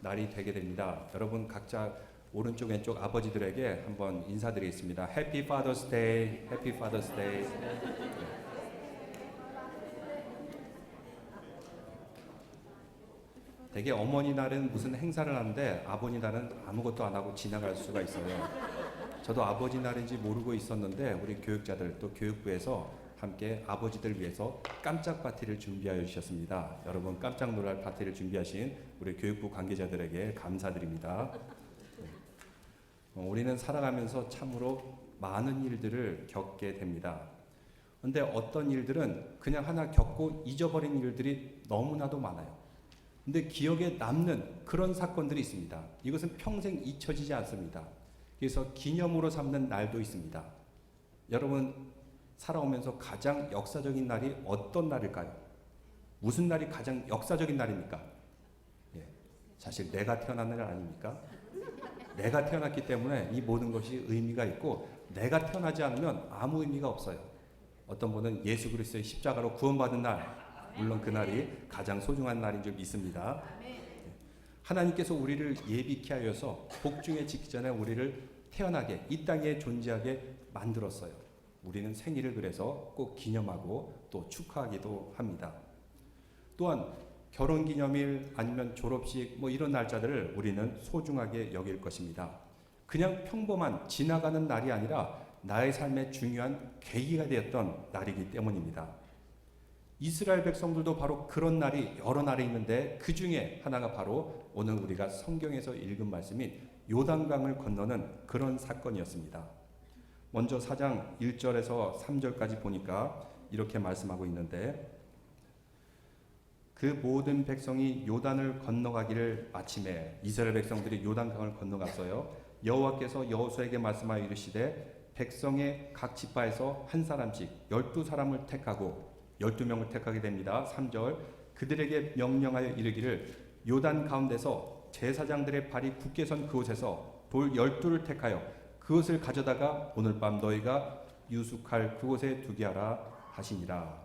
날이 되게 됩니다. 여러분 각자 오른쪽 왼쪽 아버지들에게 한번 인사드리겠습니다. Happy Father's Day, Happy Father's Day. 되게 어머니 날은 무슨 행사를 하는데 아버지 날은 아무것도 안 하고 지나갈 수가 있어요. 저도 아버지 날인지 모르고 있었는데 우리 교육자들 또 교육부에서 함께 아버지들 위해서 깜짝 파티를 준비하여 주셨습니다. 여러분 깜짝 놀랄 파티를 준비하신 우리 교육부 관계자들에게 감사드립니다. 우리는 살아가면서 참으로 많은 일들을 겪게 됩니다. 그런데 어떤 일들은 그냥 하나 겪고 잊어버린 일들이 너무나도 많아요. 근데 기억에 남는 그런 사건들이 있습니다. 이것은 평생 잊혀지지 않습니다. 그래서 기념으로 삼는 날도 있습니다. 여러분 살아오면서 가장 역사적인 날이 어떤 날일까요? 무슨 날이 가장 역사적인 날입니까? 예, 사실 내가 태어난 날 아닙니까? 내가 태어났기 때문에 이 모든 것이 의미가 있고 내가 태어나지 않으면 아무 의미가 없어요. 어떤 분은 예수 그리스도의 십자가로 구원받은 날, 물론 그날이 가장 소중한 날인 줄 믿습니다. 하나님께서 우리를 예비케 하여서 복중에 짓기 전에 우리를 태어나게 이 땅에 존재하게 만들었어요. 우리는 생일을 그래서 꼭 기념하고 또 축하하기도 합니다. 또한 결혼기념일 아니면 졸업식 이런 날짜들을 우리는 소중하게 여길 것입니다. 그냥 평범한 지나가는 날이 아니라 나의 삶에 중요한 계기가 되었던 날이기 때문입니다. 이스라엘 백성들도 바로 그런 날이 여러 날이 있는데 그 중에 하나가 바로 오늘 우리가 성경에서 읽은 말씀인 요단강을 건너는 그런 사건이었습니다. 먼저 4장 1절에서 3절까지 보니까 이렇게 말씀하고 있는데 그 모든 백성이 요단을 건너가기를 마침에 이스라엘 백성들이 요단강을 건너갔어요. 여호와께서 여호수아에게 말씀하여 이르시되 백성의 각 지파에서 한 사람씩 12사람을 택하고 12명을 택하게 됩니다. 3절 그들에게 명령하여 이르기를 요단 가운데서 제사장들의 발이 굳게 선 그곳에서 돌 12를 택하여 그것을 가져다가 오늘 밤 너희가 유숙할 그곳에 두게 하라 하시니라.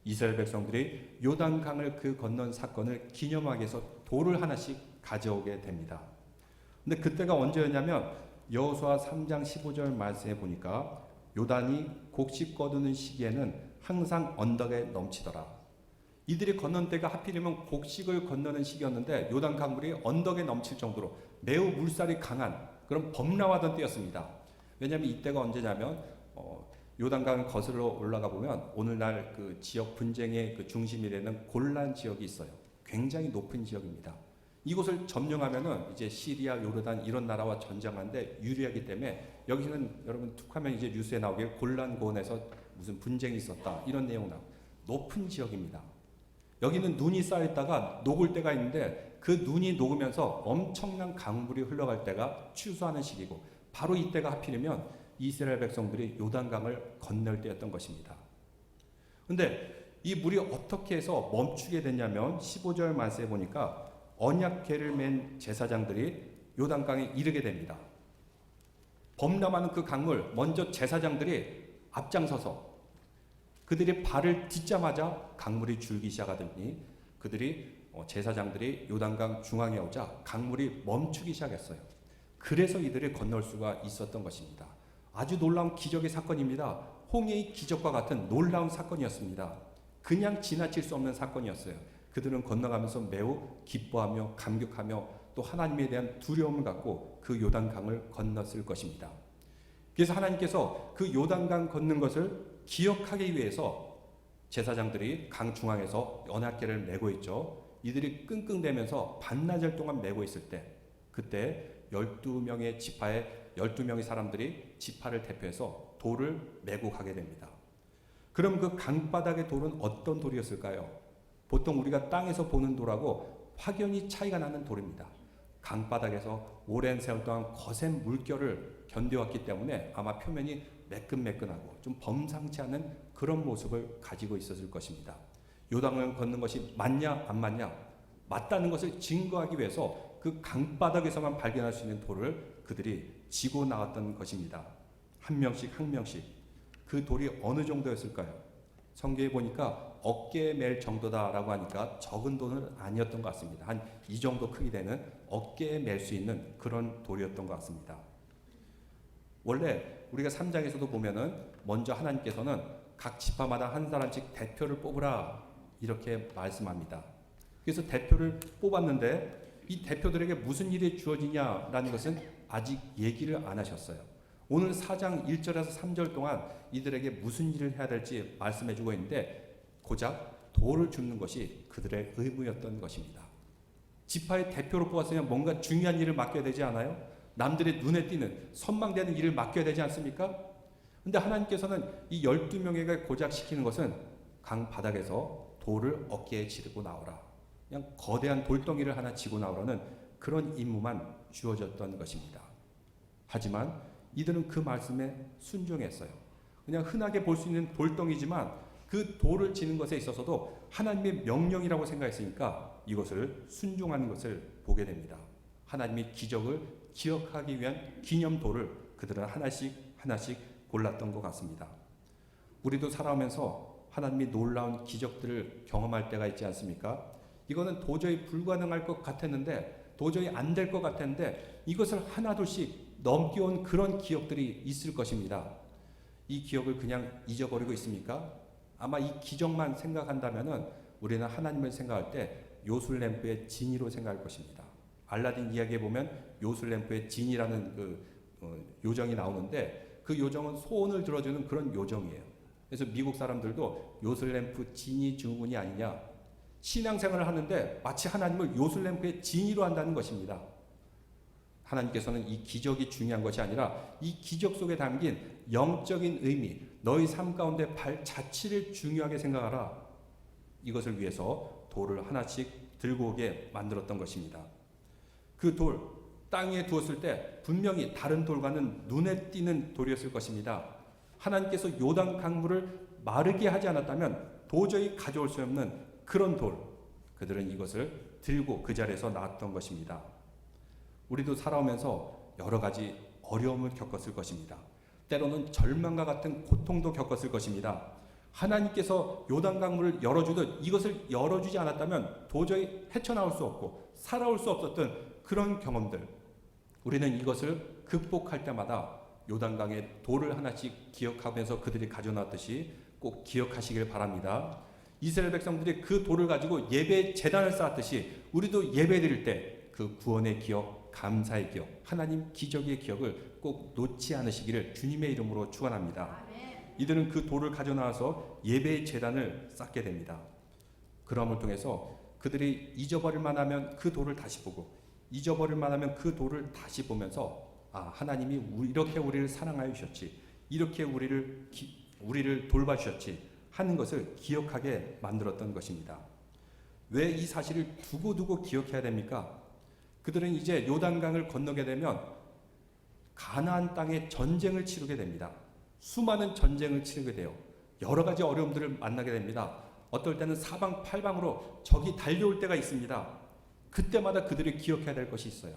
이스라엘 백성들이 요단강을 그 건넌 사건을 기념하기 위해서 돌을 하나씩 가져오게 됩니다. 근데 그때가 언제였냐면 여호수아 3장 15절 말씀해 보니까 요단이 곡식 거두는 시기에는 항상 언덕에 넘치더라. 이들이 건넌 때가 하필이면 곡식을 건너는 시기였는데 요단 강물이 언덕에 넘칠 정도로 매우 물살이 강한 그런 범람하던 때였습니다. 왜냐하면 이때가 언제냐면 요단강을 거슬러 올라가 보면 오늘날 그 지역 분쟁의 그 중심이 되는 골란 지역이 있어요. 굉장히 높은 지역입니다. 이곳을 점령하면은 이제 시리아, 요르단 이런 나라와 전쟁하는데 유리하기 때문에 여기는 여러분 툭하면 이제 뉴스에 나오길 골란 고원에서 무슨 분쟁이 있었다 이런 내용 나오고 높은 지역입니다. 여기는 눈이 쌓였다가 녹을 때가 있는데 그 눈이 녹으면서 엄청난 강물이 흘러갈 때가 추수하는 시기고 바로 이때가 하필이면 이스라엘 백성들이 요단강을 건널 때였던 것입니다. 그런데 이 물이 어떻게 해서 멈추게 됐냐면 15절 말씀에 보니까 언약궤를 맨 제사장들이 요단강에 이르게 됩니다. 범람하는 그 강물 먼저 제사장들이 앞장서서 그들이 발을 딛자마자 강물이 줄기 시작하더니 그들이 제사장들이 요단강 중앙에 오자 강물이 멈추기 시작했어요. 그래서 이들이 건널 수가 있었던 것입니다. 아주 놀라운 기적의 사건입니다. 홍해의 기적과 같은 놀라운 사건이었습니다. 그냥 지나칠 수 없는 사건이었어요. 그들은 건너가면서 매우 기뻐하며 감격하며 또 하나님에 대한 두려움을 갖고 그 요단강을 건넜을 것입니다. 그래서 하나님께서 그 요단강 건넌 것을 기억하기 위해서 제사장들이 강 중앙에서 언약궤를 메고 있죠. 이들이 끙끙대면서 반나절 동안 메고 있을 때 그때 12명의 지파에 12명의 사람들이 지파를 대표해서 돌을 메고 가게 됩니다. 그럼 그 강바닥의 돌은 어떤 돌이었을까요? 보통 우리가 땅에서 보는 돌하고 확연히 차이가 나는 돌입니다. 강바닥에서 오랜 세월 동안 거센 물결을 견뎌왔기 때문에 아마 표면이 매끈매끈하고 좀 범상치 않은 그런 모습을 가지고 있었을 것입니다. 요단을 걷는 것이 맞냐 안 맞냐 맞다는 것을 증거하기 위해서 그 강바닥에서만 발견할 수 있는 돌을 그들이 지고 나갔던 것입니다. 한 명씩 한 명씩. 그 돌이 어느 정도였을까요? 성경에 보니까 어깨에 맬 정도다라고 하니까 적은 돈은 아니었던 것 같습니다. 한 이 정도 크기 되는 어깨에 맬 수 있는 그런 돌이었던 것 같습니다. 원래 우리가 3장에서도 보면은 먼저 하나님께서는 각 지파마다 한 사람씩 대표를 뽑으라 이렇게 말씀합니다. 그래서 대표를 뽑았는데 이 대표들에게 무슨 일이 주어지냐라는 것은 아직 얘기를 안 하셨어요. 오늘 4장 1절에서 3절 동안 이들에게 무슨 일을 해야 될지 말씀해주고 있는데 고작 돌을 줍는 것이 그들의 의무였던 것입니다. 지파의 대표로 뽑았으면 뭔가 중요한 일을 맡겨야 되지 않아요? 남들의 눈에 띄는 선망되는 일을 맡겨야 되지 않습니까? 근데 하나님께서는 이 12명에게 고작 시키는 것은 강 바닥에서 돌을 어깨에 지르고 나오라. 그냥 거대한 돌덩이를 하나 지고 나오라는 그런 임무만 주어졌던 것입니다. 하지만 이들은 그 말씀에 순종했어요. 그냥 흔하게 볼 수 있는 돌덩이지만 그 돌을 지는 것에 있어서도 하나님의 명령이라고 생각했으니까 이것을 순종하는 것을 보게 됩니다. 하나님의 기적을 기억하기 위한 기념돌을 그들은 하나씩 골랐던 것 같습니다. 우리도 살아오면서 하나님이 놀라운 기적들을 경험할 때가 있지 않습니까? 이거는 도저히 불가능할 것 같았는데, 도저히 안 될 것 같았는데 이것을 하나둘씩 넘겨온 그런 기억들이 있을 것입니다. 이 기억을 그냥 잊어버리고 있습니까? 아마 이 기적만 생각한다면은 우리는 하나님을 생각할 때 요술램프의 진이로 생각할 것입니다. 알라딘 이야기에 보면 요술램프의 진이라는 요정이 나오는데 그 요정은 소원을 들어주는 그런 요정이에요. 그래서 미국 사람들도 요술램프 진이 증후군이 아니냐, 신앙생활을 하는데 마치 하나님을 요술램프의 진이로 한다는 것입니다. 하나님께서는 이 기적이 중요한 것이 아니라 이 기적 속에 담긴 영적인 의미, 너희 삶 가운데 자치를 중요하게 생각하라. 이것을 위해서 돌을 하나씩 들고 오게 만들었던 것입니다. 그 돌, 땅에 두었을 때 분명히 다른 돌과는 눈에 띄는 돌이었을 것입니다. 하나님께서 요단 강물을 마르게 하지 않았다면 도저히 가져올 수 없는 그런 돌, 그들은 이것을 들고 그 자리에서 나왔던 것입니다. 우리도 살아오면서 여러 가지 어려움을 겪었을 것입니다. 때로는 절망과 같은 고통도 겪었을 것입니다. 하나님께서 요단 강물을 열어주듯 이것을 열어주지 않았다면 도저히 헤쳐나올 수 없고 살아올 수 없었던 그런 경험들, 우리는 이것을 극복할 때마다 요단강의 돌을 하나씩 기억하면서 그들이 가져놨듯이 꼭 기억하시길 바랍니다. 이스라엘 백성들이 그 돌을 가지고 예배 제단을 쌓았듯이 우리도 예배 드릴 때 그 구원의 기억, 감사의 기억, 하나님 기적의 기억을 꼭 놓지 않으시기를 주님의 이름으로 축원합니다. 이들은 그 돌을 가져나와서 예배의 제단을 쌓게 됩니다. 그럼을 통해서 그들이 잊어버릴 만하면 그 돌을 다시 보고, 잊어버릴 만하면 그 돌을 다시 보면서 하나님이 이렇게 우리를 사랑하여 주셨지, 이렇게 우리를 돌봐주셨지 하는 것을 기억하게 만들었던 것입니다. 왜 이 사실을 두고두고 기억해야 됩니까? 그들은 이제 요단강을 건너게 되면 가나안 땅에 전쟁을 치르게 됩니다. 수많은 전쟁을 치르게 돼요. 여러 가지 어려움들을 만나게 됩니다. 어떨 때는 사방팔방으로 적이 달려올 때가 있습니다. 그때마다 그들이 기억해야 될 것이 있어요.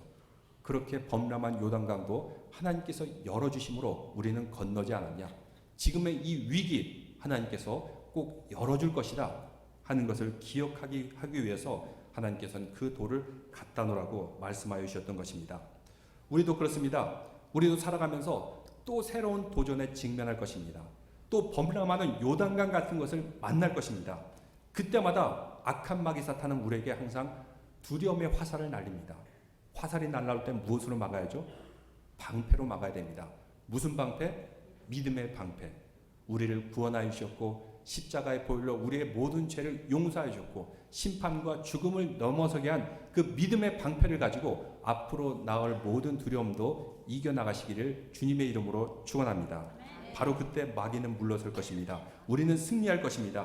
그렇게 범람한 요단강도 하나님께서 열어주심으로 우리는 건너지 않았냐. 지금의 이 위기 하나님께서 꼭 열어줄 것이다 하는 것을 기억하기 위해서 하나님께서는 그 돌을 갖다 놓으라고 말씀하여 주셨던 것입니다. 우리도 그렇습니다. 우리도 살아가면서 또 새로운 도전에 직면할 것입니다. 또 범람하는 요단강 같은 것을 만날 것입니다. 그때마다 악한 마귀 사탄은 우리에게 항상 두려움의 화살을 날립니다. 화살이 날라올 때 무엇으로 막아야죠? 방패로 막아야 됩니다. 무슨 방패? 믿음의 방패. 우리를 구원하여 주셨고 십자가의 보혈로 우리의 모든 죄를 용서하여 주셨고 심판과 죽음을 넘어서게 한 그 믿음의 방패를 가지고 앞으로 나올 모든 두려움도 이겨나가시기를 주님의 이름으로 축원합니다. 바로 그때 마귀는 물러설 것입니다. 우리는 승리할 것입니다.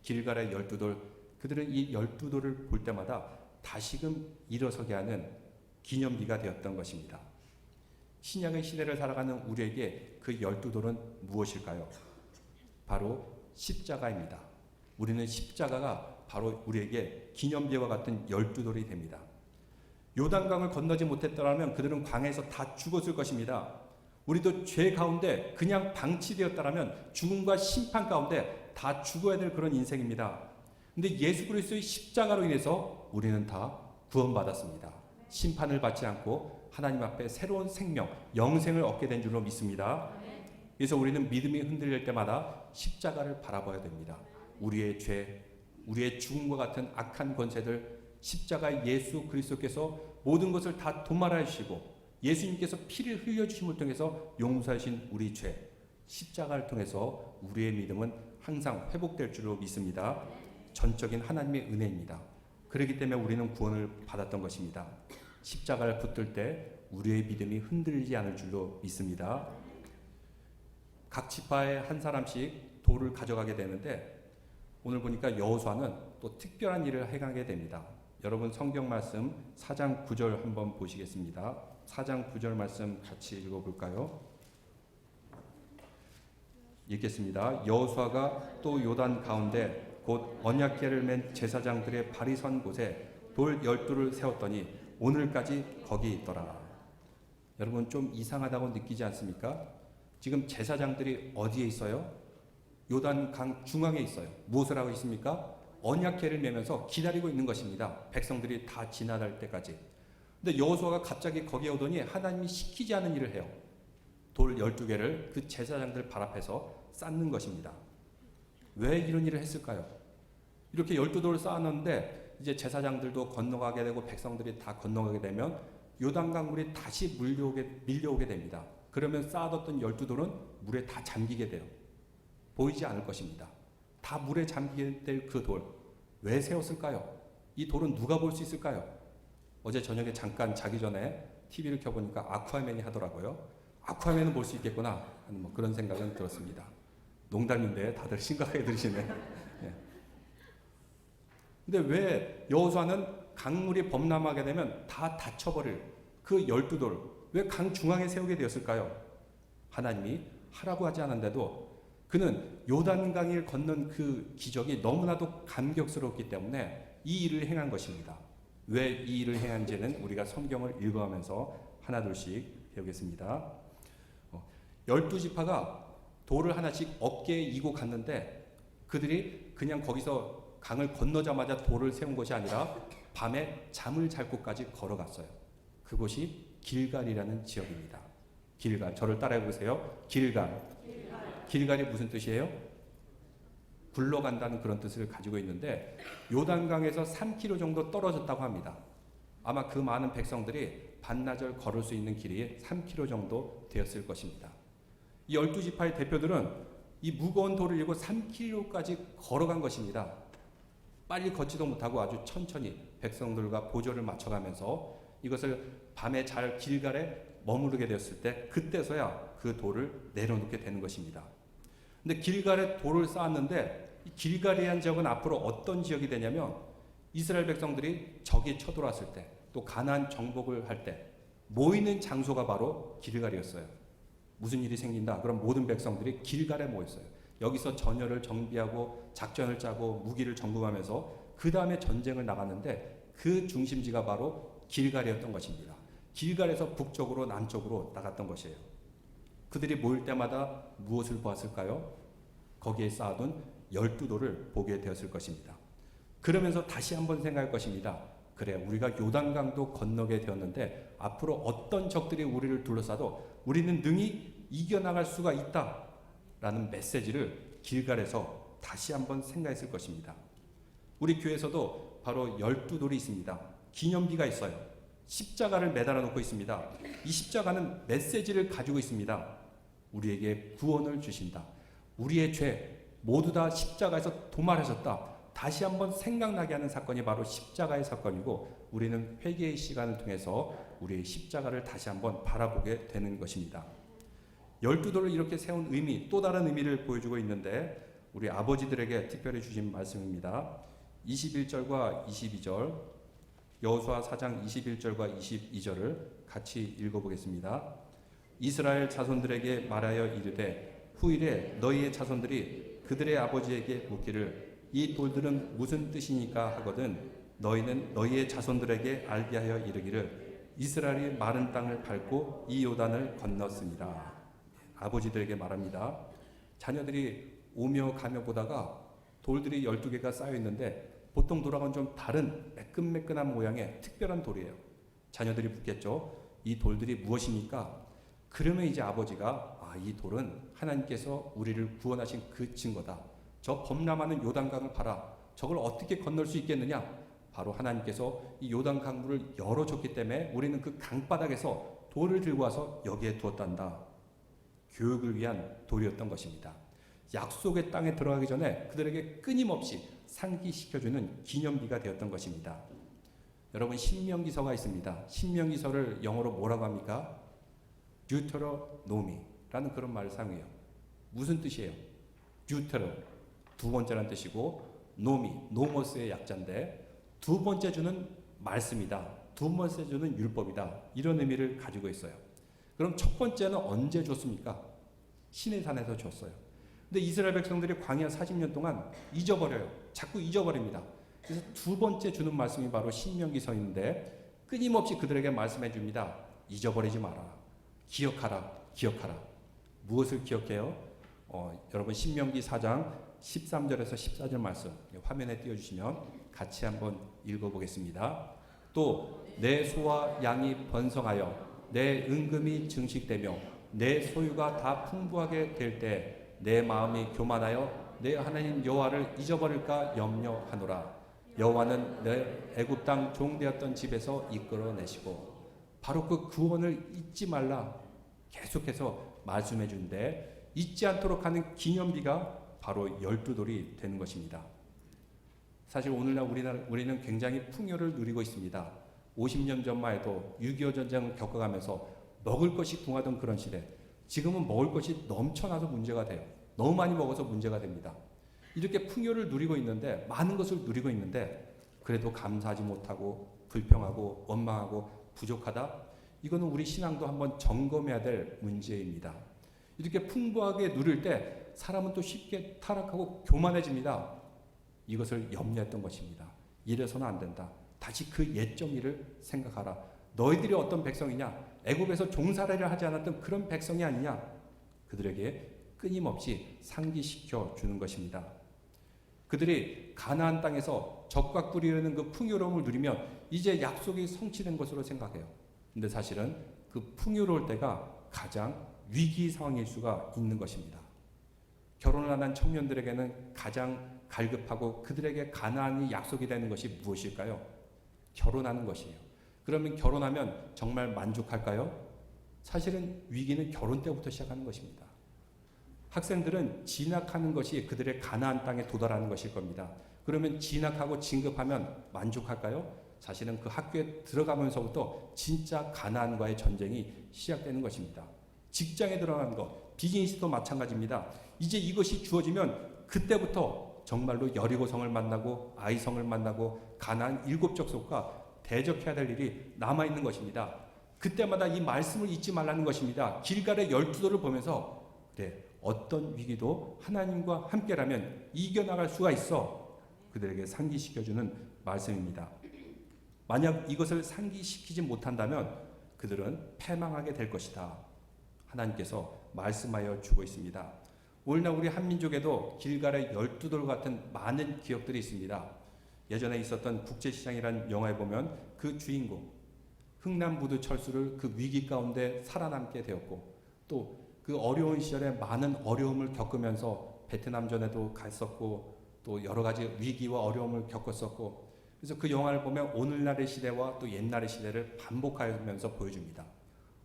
길갈의 12돌, 그들은 이 12돌을 볼 때마다 다시금 일어서게 하는 기념비가 되었던 것입니다. 신약의 시대를 살아가는 우리에게 그 12돌은 무엇일까요? 바로 십자가입니다. 우리는 십자가가 바로 우리에게 기념비와 같은 12돌이 됩니다. 요단강을 건너지 못했더라면 그들은 광야에서 다 죽었을 것입니다. 우리도 죄 가운데 그냥 방치되었더라면 죽음과 심판 가운데 다 죽어야 될 그런 인생입니다. 근데 예수 그리스도의 십자가로 인해서 우리는 다 구원받았습니다. 심판을 받지 않고 하나님 앞에 새로운 생명, 영생을 얻게 된 줄로 믿습니다. 그래서 우리는 믿음이 흔들릴 때마다 십자가를 바라봐야 됩니다. 우리의 죄, 우리의 죽음과 같은 악한 권세들, 십자가 예수 그리스도께서 모든 것을 다 도말하여 주시고 예수님께서 피를 흘려주심을 통해서 용서하신 우리 죄, 십자가를 통해서 우리의 믿음은 항상 회복될 줄로 믿습니다. 전적인 하나님의 은혜입니다. 그렇기 때문에 우리는 구원을 받았던 것입니다. 십자가를 붙들 때 우리의 믿음이 흔들리지 않을 줄로 믿습니다. 각 지파에 한 사람씩 돌을 가져가게 되는데 오늘 보니까 여호수아는 또 특별한 일을 행하게 됩니다. 여러분 성경 말씀 4장 9절 한번 보시겠습니다. 4장 9절 말씀 같이 읽어볼까요? 읽겠습니다. 여호수아가 또 요단 가운데 곧 언약궤를 맨 제사장들의 발이 선 곳에 돌 12를 세웠더니 오늘까지 거기 있더라. 여러분 좀 이상하다고 느끼지 않습니까? 지금 제사장들이 어디에 있어요? 요단 강 중앙에 있어요. 무엇을 하고 있습니까? 언약궤를 메면서 기다리고 있는 것입니다. 백성들이 다 지나갈 때까지. 근데 여호수아가 갑자기 거기에 오더니 하나님이 시키지 않은 일을 해요. 돌 12개를 그 제사장들 발 앞에서 쌓는 것입니다. 왜 이런 일을 했을까요? 이렇게 12돌을 쌓았는데 이제 제사장들도 건너가게 되고 백성들이 다 건너가게 되면 요단강 물이 다시 밀려오게 됩니다. 그러면 쌓아뒀던 12돌은 물에 다 잠기게 돼요. 보이지 않을 것입니다. 다 물에 잠기게 될 그 돌. 왜 세웠을까요? 이 돌은 누가 볼 수 있을까요? 어제 저녁에 잠깐 자기 전에 TV를 켜보니까 아쿠아맨이 하더라고요. 아쿠아맨은 볼 수 있겠구나 하는 뭐 그런 생각은 들었습니다. 농담인데 다들 심각하게 들으시네. 네. 근데 왜 여호수아는 강물이 범람하게 되면 다 닫혀버릴 그 12돌 왜 강 중앙에 세우게 되었을까요? 하나님이 하라고 하지 않았는데도 그는 요단강을 건넌 그 기적이 너무나도 감격스럽기 때문에 이 일을 행한 것입니다. 왜 이 일을 행한지는 우리가 성경을 읽어가면서 하나둘씩 배우겠습니다. 12지파가 돌을 하나씩 어깨에 이고 갔는데 그들이 그냥 거기서 강을 건너자마자 돌을 세운 것이 아니라 밤에 잠을 잘 곳까지 걸어갔어요. 그곳이 길갈이라는 지역입니다. 길갈. 저를 따라해 보세요. 길갈. 길갈이 무슨 뜻이에요? 굴러간다는 그런 뜻을 가지고 있는데 요단강에서 3km 정도 떨어졌다고 합니다. 아마 그 많은 백성들이 반나절 걸을 수 있는 길이 3km 정도 되었을 것입니다. 이 12지파의 대표들은 이 무거운 돌을 이고 3km까지 걸어간 것입니다. 빨리 걷지도 못하고 아주 천천히 백성들과 보조를 맞춰가면서 이것을 밤에 잘 길갈에 머무르게 되었을 때 그때서야 그 돌을 내려놓게 되는 것입니다. 근데 길갈에 돌을 쌓았는데 이 길갈이라는 지역은 앞으로 어떤 지역이 되냐면 이스라엘 백성들이 적이 쳐들어왔을 때 또 가나안 정복을 할 때 모이는 장소가 바로 길갈이었어요. 무슨 일이 생긴다. 그럼 모든 백성들이 길갈에 모였어요. 여기서 전열을 정비하고 작전을 짜고 무기를 점검하면서 그 다음에 전쟁을 나갔는데 그 중심지가 바로 길갈이었던 것입니다. 길갈에서 북쪽으로 남쪽으로 나갔던 것이에요. 그들이 모일 때마다 무엇을 보았을까요? 거기에 쌓아둔 12돌을 보게 되었을 것입니다. 그러면서 다시 한번 생각할 것입니다. 그래, 우리가 요단강도 건너게 되었는데 앞으로 어떤 적들이 우리를 둘러싸도 우리는 능히 이겨나갈 수가 있다라는 메시지를 길갈에서 다시 한번 생각했을 것입니다. 우리 교회에서도 바로 12돌이 있습니다. 기념비가 있어요. 십자가를 매달아 놓고 있습니다. 이 십자가는 메시지를 가지고 있습니다. 우리에게 구원을 주신다. 우리의 죄 모두 다 십자가에서 도말하셨다. 다시 한번 생각나게 하는 사건이 바로 십자가의 사건이고 우리는 회개의 시간을 통해서 우리의 십자가를 다시 한번 바라보게 되는 것입니다. 12돌을 이렇게 세운 의미, 또 다른 의미를 보여주고 있는데 우리 아버지들에게 특별히 주신 말씀입니다. 21절과 22절, 여호수아 4장 21절과 22절을 같이 읽어보겠습니다. 이스라엘 자손들에게 말하여 이르되 후일에 너희의 자손들이 그들의 아버지에게 묻기를 이 돌들은 무슨 뜻이니까 하거든 너희는 너희의 자손들에게 알게 하여 이르기를 이스라엘이 마른 땅을 밟고 이 요단을 건넜습니다. 아버지들에게 말합니다. 자녀들이 오며 가며 보다가 돌들이 12개가 쌓여 있는데 보통 돌하고는 좀 다른 매끈매끈한 모양의 특별한 돌이에요. 자녀들이 묻겠죠. 이 돌들이 무엇입니까? 그러면 이제 아버지가 이 돌은 하나님께서 우리를 구원하신 그 증거다. 저 범람하는 요단강을 봐라. 저걸 어떻게 건널 수 있겠느냐? 바로 하나님께서 이 요단 강물을 열어줬기 때문에 우리는 그 강바닥에서 돌을 들고 와서 여기에 두었단다. 교육을 위한 돌이었던 것입니다. 약속의 땅에 들어가기 전에 그들에게 끊임없이 상기시켜주는 기념비가 되었던 것입니다. 여러분, 신명기서가 있습니다. 신명기서를 영어로 뭐라고 합니까? 뉴테로노미라는 그런 말을 사용해요. 무슨 뜻이에요? 뉴테로, 두 번째란 뜻이고, 노미, 노모스의 약자인데 두 번째 주는 말씀이다. 두 번째 주는 율법이다. 이런 의미를 가지고 있어요. 그럼 첫 번째는 언제 줬습니까? 시내산에서 줬어요. 근데 이스라엘 백성들이 광야 40년 동안 잊어버려요. 자꾸 잊어버립니다. 그래서 두 번째 주는 말씀이 바로 신명기서인데 끊임없이 그들에게 말씀해 줍니다. 잊어버리지 마라. 기억하라. 기억하라. 무엇을 기억해요? 여러분 신명기 4장 13절에서 14절 말씀 화면에 띄워주시면 같이 한번 읽어보겠습니다. 또 내 소와 양이 번성하여 내 은금이 증식되며 내 소유가 다 풍부하게 될 때 내 마음이 교만하여 내 하나님 여호와를 잊어버릴까 염려하노라. 여호와는 내 애굽 땅 종되었던 집에서 이끌어내시고, 바로 그 구원을 잊지 말라 계속해서 말씀해 주는데 잊지 않도록 하는 기념비가 바로 12돌이 되는 것입니다. 사실 오늘날 우리는 굉장히 풍요를 누리고 있습니다. 50년 전만 해도 6.25 전쟁을 겪어가면서 먹을 것이 궁하던 그런 시대, 지금은 먹을 것이 넘쳐나서 문제가 돼요. 너무 많이 먹어서 문제가 됩니다. 이렇게 풍요를 누리고 있는데, 많은 것을 누리고 있는데 그래도 감사하지 못하고 불평하고 원망하고 부족하다? 이거는 우리 신앙도 한번 점검해야 될 문제입니다. 이렇게 풍부하게 누릴 때 사람은 또 쉽게 타락하고 교만해집니다. 이것을 염려했던 것입니다. 이래서는 안 된다. 다시 그 옛 정의를 생각하라. 너희들이 어떤 백성이냐? 애굽에서 종살이를 하지 않았던 그런 백성이 아니냐? 그들에게 끊임없이 상기시켜 주는 것입니다. 그들이 가나안 땅에서 적과 꿀이라는 그 풍요로움을 누리면 이제 약속이 성취된 것으로 생각해요. 근데 사실은 그 풍요로울 때가 가장 위기 상황일 수가 있는 것입니다. 결혼을 안 한 청년들에게는 가장 갈급하고 그들에게 가나안이 약속이 되는 것이 무엇일까요? 결혼하는 것이에요. 그러면 결혼하면 정말 만족할까요? 사실은 위기는 결혼 때부터 시작하는 것입니다. 학생들은 진학하는 것이 그들의 가나안 땅에 도달하는 것일 겁니다. 그러면 진학하고 진급하면 만족할까요? 사실은 그 학교에 들어가면서부터 진짜 가나안과의 전쟁이 시작되는 것입니다. 직장에 들어가는 것, 비즈니스도 마찬가지입니다. 이제 이것이 주어지면 그때부터 정말로 여리고성을 만나고 아이성을 만나고 가나안 7족속과 대적해야 될 일이 남아있는 것입니다. 그때마다 이 말씀을 잊지 말라는 것입니다. 길갈의 12돌을 보면서 그래, 어떤 위기도 하나님과 함께라면 이겨나갈 수가 있어. 그들에게 상기시켜주는 말씀입니다. 만약 이것을 상기시키지 못한다면 그들은 패망하게 될 것이다. 하나님께서 말씀하여 주고 있습니다. 오늘날 우리 한민족에도 길갈의 12돌 같은 많은 기억들이 있습니다. 예전에 있었던 국제시장이라는 영화에 보면 그 주인공 흥남부두 철수를 그 위기 가운데 살아남게 되었고, 또 그 어려운 시절에 많은 어려움을 겪으면서 베트남전에도 갔었고 또 여러 가지 위기와 어려움을 겪었었고, 그래서 그 영화를 보면 오늘날의 시대와 또 옛날의 시대를 반복하면서 보여줍니다.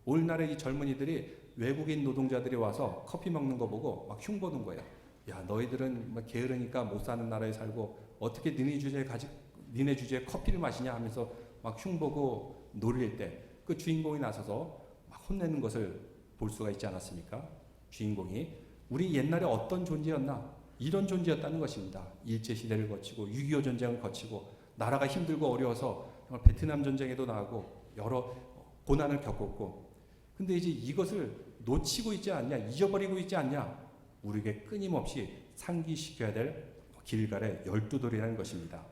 오늘날의 이 젊은이들이 외국인 노동자들이 와서 커피 먹는 거 보고 막 흉보는 거예요. 야, 너희들은 막 게으르니까 못 사는 나라에 살고 어떻게 니네 주제에 커피를 마시냐 하면서 막 흉보고 놀릴 때 그 주인공이 나서서 막 혼내는 것을 볼 수가 있지 않았습니까? 주인공이 우리 옛날에 어떤 존재였나? 이런 존재였다는 것입니다. 일제시대를 거치고 6.25 전쟁을 거치고 나라가 힘들고 어려워서 베트남 전쟁에도 나가고 여러 고난을 겪었고, 근데 이제 이것을 놓치고 있지 않냐, 잊어버리고 있지 않냐, 우리에게 끊임없이 상기시켜야 될 길갈의 12돌이라는 것입니다.